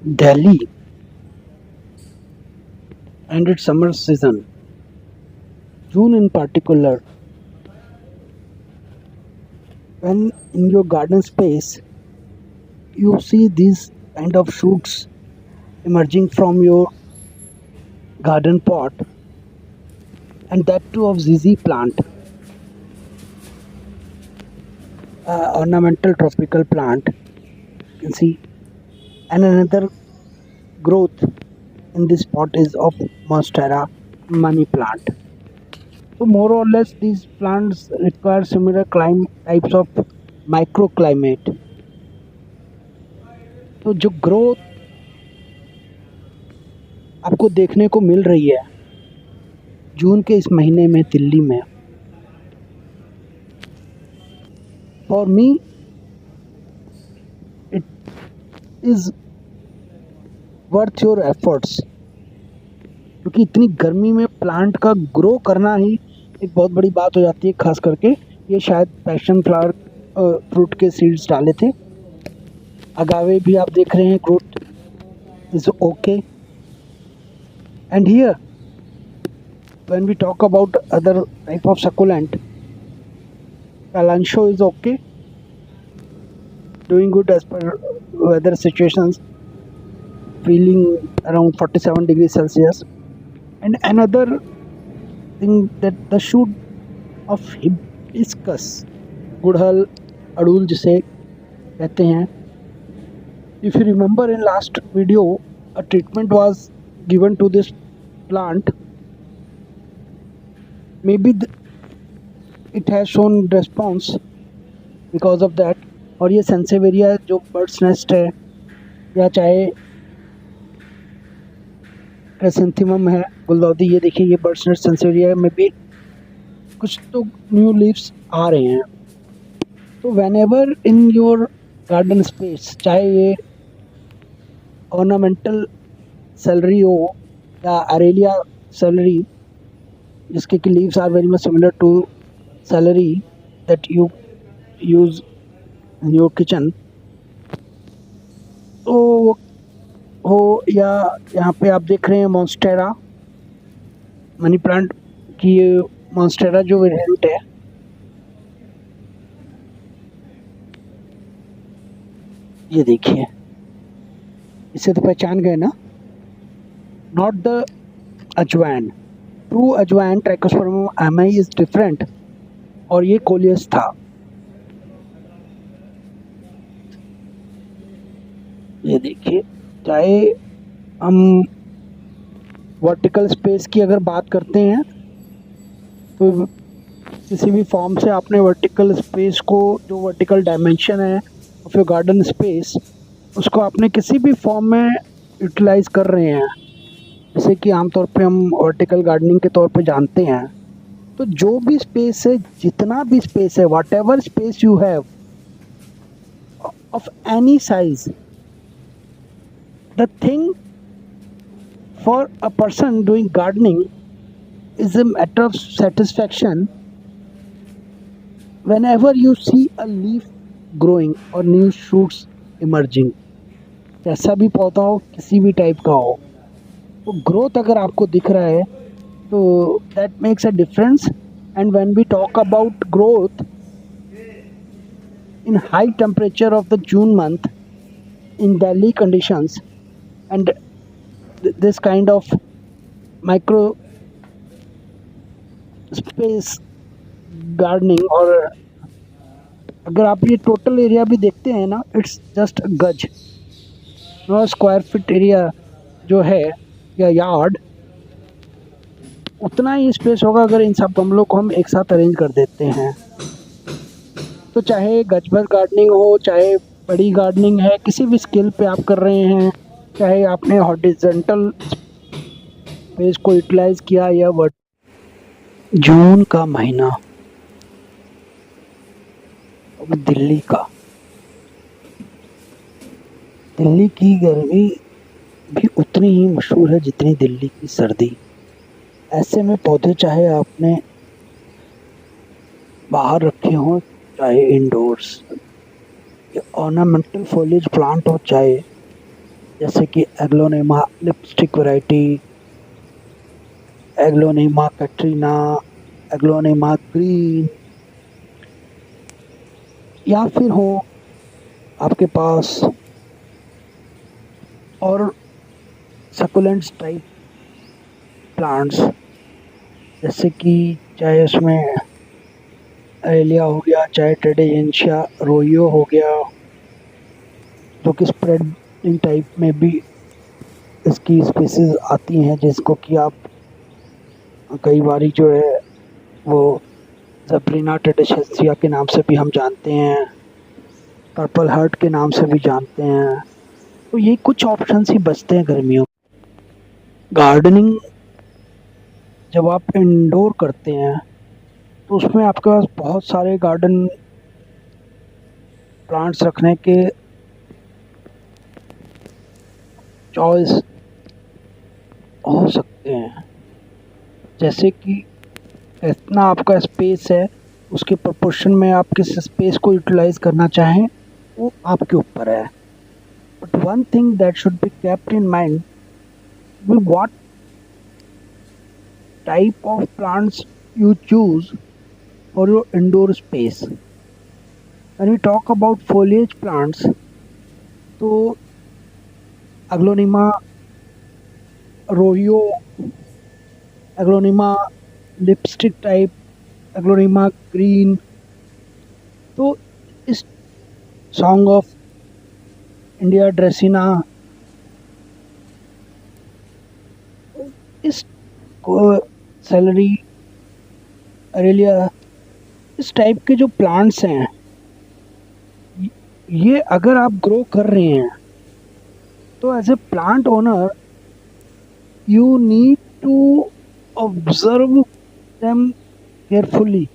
Delhi and its summer season, June in particular, when in your garden space you see these kind of shoots emerging from your garden pot, and that too of ZZ plant, ornamental tropical plant. You can see, and another growth in this pot is of Monstera money plant. So more or less these plants require similar types of microclimate. तो जो growth आपको देखने को मिल रही है जून के इस महीने में दिल्ली में, for me it is worth your efforts, क्योंकि इतनी गर्मी में प्लांट का ग्रो करना ही एक बहुत बड़ी बात हो जाती है। खास करके ये शायद पैशन फ्लावर फ्रूट के सीड्स डाले थे। अगावे भी आप देख रहे हैं, growth is okay. And here when we talk about other type of succulent, Kalancho is okay, doing good as per weather situations, feeling around 47 degrees Celsius. And another thing, that the shoot of hibiscus, गुड़हल अड़ूल जिसे कहते हैं, if you remember in last video a treatment was given to this plant. Maybe it has shown response because of that. और ये सेंसेवेरिया जो birds nest है, या चाहे क्रेसेंथिमम है गुलदाउदी, ये देखिए ये बर्ड्स नेस्ट सेंसेवेरिया में भी कुछ तो न्यू लीव्स आ रहे हैं। तो whenever in your garden space, चाहे ये ऑर्नामेंटल सेलरी हो या अरेलिया सेलरी, जिसके की leaves are very much similar to celery that you use in your kitchen, तो हो या यहाँ पे आप देख रहे हैं मॉन्स्टेरा मनी प्लांट की, ये मॉन्स्टेरा जो वेरिएंट है, ये देखिए, इसे तो पहचान गए ना, नॉट द अजवाइन। ट्रू अजवाइन ट्राइकोस्पर्मम एमी इज डिफरेंट, और ये कोलियस था। ये देखिए, चाहे हम वर्टिकल स्पेस की अगर बात करते हैं तो किसी भी फॉर्म से आपने वर्टिकल स्पेस को, जो वर्टिकल डायमेंशन है ऑफ योर गार्डन स्पेस, उसको आपने किसी भी फॉर्म में यूटिलाइज कर रहे हैं, जैसे कि आमतौर पे हम वर्टिकल गार्डनिंग के तौर पे जानते हैं। तो जो भी स्पेस है, जितना भी स्पेस है, what ever space you have of any size, the thing for a person doing gardening is a matter of satisfaction whenever you see a leaf growing or new shoots emerging। जैसा भी पौधा हो, किसी भी type का हो, तो growth अगर आपको दिख रहा है तो that makes a difference। And when we talk about growth in high temperature of the June month in Delhi conditions, and this kind of micro space gardening, और अगर आप ये टोटल एरिया भी देखते हैं ना, इट्स जस्ट गज, square feet area जो है या यार्ड, उतना ही स्पेस होगा अगर इन सब गमलों को हम एक साथ अरेंज कर देते हैं। तो चाहे गज भर गार्डनिंग हो, चाहे बड़ी गार्डनिंग है, किसी भी स्केल पे आप कर रहे हैं, चाहे आपने हॉरिजॉन्टल स्पेस को यूटिलाइज किया या वर्ट। जून का महीना और दिल्ली का, दिल्ली की गर्मी भी उतनी ही मशहूर है जितनी दिल्ली की सर्दी। ऐसे में पौधे चाहे आपने बाहर रखे हों, चाहे इंडोर्स, या ऑर्नामेंटल फॉलिएज प्लांट हो, चाहे जैसे कि aglaonema lipstick variety, aglaonema Katrina, aglaonema green, या फिर हो आपके पास और सकुलेंट्स टाइप प्लांट्स, जैसे कि चाहे उसमें एलिया हो गया, चाहे टेडेजेंशिया रोयो हो गया, जो कि स्प्रेडिंग टाइप में भी इसकी स्पीसीज आती हैं, जिसको कि आप कई बारी जो है वो ज़ेब्रेना टेडेशेसिया के नाम से भी हम जानते हैं, पर्पल हार्ट के नाम से भी जानते हैं। तो ये कुछ ऑप्शंस ही बचते हैं गर्मियों। गार्डनिंग जब आप इंडोर करते हैं तो उसमें आपके पास बहुत सारे गार्डन प्लांट्स रखने के चॉइस हो सकते हैं। जैसे कि कितना आपका स्पेस है, उसके प्रोपोर्शन में आप किस स्पेस को यूटिलाइज करना चाहें वो आपके ऊपर है। But one thing that should be kept in mind, what type of plants you choose for your indoor space. When we talk about foliage plants, तो एग्लोनिमा रोयो, aglaonema lipstick type, aglaonema green, तो इस song of India ड्रेसिना, इस salary, Aralia, इस type के जो plants हैं, ये अगर आप ग्रो कर रहे हैं तो as a plant owner you need to observe them carefully